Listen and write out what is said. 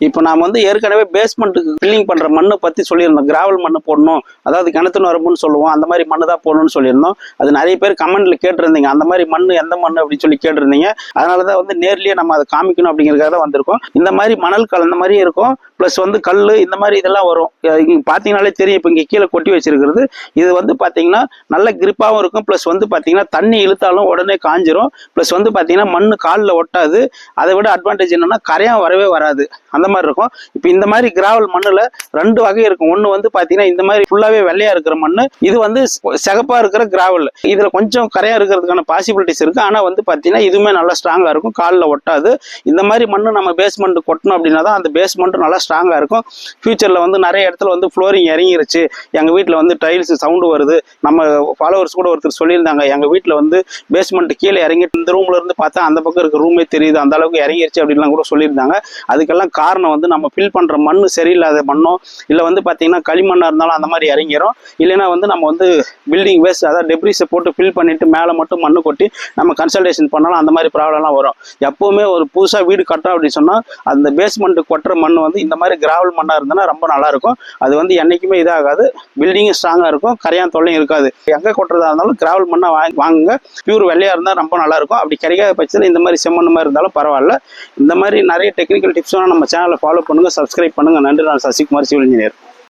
இப்போ நாம் வந்து ஏற்கனவே பேஸ்மெண்ட்டுக்கு ஃபில்லிங் பண்ணுற மண்ணை பற்றி சொல்லியிருந்தோம். கிராவல் மண்ணு போடணும், அதாவது கிணத்து வரப்புன்னு சொல்லுவோம், அந்த மாதிரி மண்ணு தான் போடணும்னு சொல்லியிருந்தோம். அது நிறைய பேர் கமெண்ட்ல கேட்டிருந்தீங்க, அந்த மாதிரி மண் எந்த மண் அப்படின்னு சொல்லி கேட்டிருந்தீங்க. அதனால தான் வந்து நேர்லேயே நம்ம அதை காமிக்கணும் அப்படிங்கிறதுக்காக தான் வந்திருக்கோம். இந்த மாதிரி மணல் கலந்த மாதிரியே இருக்கும், ப்ளஸ் வந்து கல் இந்த மாதிரி இதெல்லாம் வரும். இங்கே பார்த்தீங்கன்னாலே தெரியும். இப்போ இங்கே கீழே கொட்டி வச்சிருக்கிறது இது வந்து பார்த்தீங்கன்னா நல்ல கிரிப்பாகவும் இருக்கும். ப்ளஸ் வந்து பார்த்தீங்கன்னா தண்ணி இழுத்தாலும் உடனே காஞ்சிரும். ப்ளஸ் வந்து பார்த்தீங்கன்னா மண் காலில் ஒட்டாது. அதை விட அட்வான்டேஜ் என்னன்னா கரையான் வரவே வராது, அந்த மாதிரி இருக்கும். இப்போ இந்த மாதிரி கிராவல் மண்ணில் 2 வகை இருக்கும். ஒன்று வந்து பார்த்தீங்கன்னா இந்த மாதிரி ஃபுல்லாகவே வெள்ளையாக இருக்கிற மண், இது வந்து சிகப்பாக இருக்கிற கிராவல். இதில் கொஞ்சம் கரையாக இருக்கிறதுக்கான பாசிபிலிட்டிஸ் இருக்குது. ஆனால் வந்து பார்த்தீங்கன்னா இதுவுமே நல்லா ஸ்ட்ராங்காக இருக்கும், காலில் ஒட்டாது. இந்த மாதிரி மண் நம்ம பேஸ்மெண்ட் கொட்டணும் அப்படின்னா தான் அந்த பேஸ்மெண்ட் நல்லா ஸ்ட்ராங்காக இருக்கும். ஃபியூச்சரில் வந்து நிறைய இடத்துல வந்து ஃப்ளோரிங் இறங்கிருச்சு, எங்கள் வீட்டில் வந்து டைல்ஸ் சவுண்டு வருது. நம்ம ஃபாலோவர்ஸ் கூட ஒருத்தர் சொல்லியிருந்தாங்க, எங்கள் வீட்டில் வந்து பேஸ்மெண்ட் கீழே இறங்கிட்டு இந்த ரூம்ல இருந்து பார்த்தா அந்த பக்கம் இருக்க ரூமே தெரியுது, அந்த அளவுக்கு இறங்கிருச்சு அப்படின்லாம் கூட சொல்லியிருந்தாங்க. அதுக்கெல்லாம் காரணம் வந்து நம்ம ஃபில் பண்ணுற மண் சரியில்லாத மண்ணோ இல்லை வந்து பார்த்தீங்கன்னா களிமண்ணாக இருந்தாலும் அந்த மாதிரி இறங்கிரும். இல்லைன்னா வந்து நம்ம வந்து பில்டிங் வேஸ்ட், அதாவது டெப்ரிஸை போட்டு ஃபில் பண்ணிட்டு மேலே மட்டும் மண்ணு கொட்டி நம்ம கன்சல்டேஷன் பண்ணாலும் அந்த மாதிரி ப்ராப்ளம்லாம் வரும். எப்போவுமே ஒரு புதுசாக வீடு கட்டுறோம் அப்படின்னு சொன்னால் அந்த பேஸ்மெண்ட்டு கொட்டுற மண் வந்து இந்த மாதிரி கிராவல் மண்ணாக இருந்ததுன்னா ரொம்ப நல்லாயிருக்கும். அது வந்து என்றைக்குமே இதாகாது, பில்டிங்கும் ஸ்ட்ராங்காக இருக்கும், கரையான் தொல்லையும் இருக்காது. எங்கே கொட்டுறதா இருந்தாலும் கிராவல் மண்ணை வாங்குங்க. பியூர் வெள்ளையாக இருந்தால் ரொம்ப நல்லாயிருக்கும். அப்படி கிடைக்காத பட்சத்தில் இந்த மாதிரி செம்மண் மாதிரி இருந்தாலும் பரவாயில்ல. இந்த மாதிரி நிறைய டெக்னிக்கல் டிப்ஸ்லாம் நம்ம சேனலை ஃபாலோ பண்ணுங்கள், சப்ஸ்கிரைப் பண்ணுங்கள். நன்றி. நான் சசிகுமார், சிவில் இன்ஜினியர்.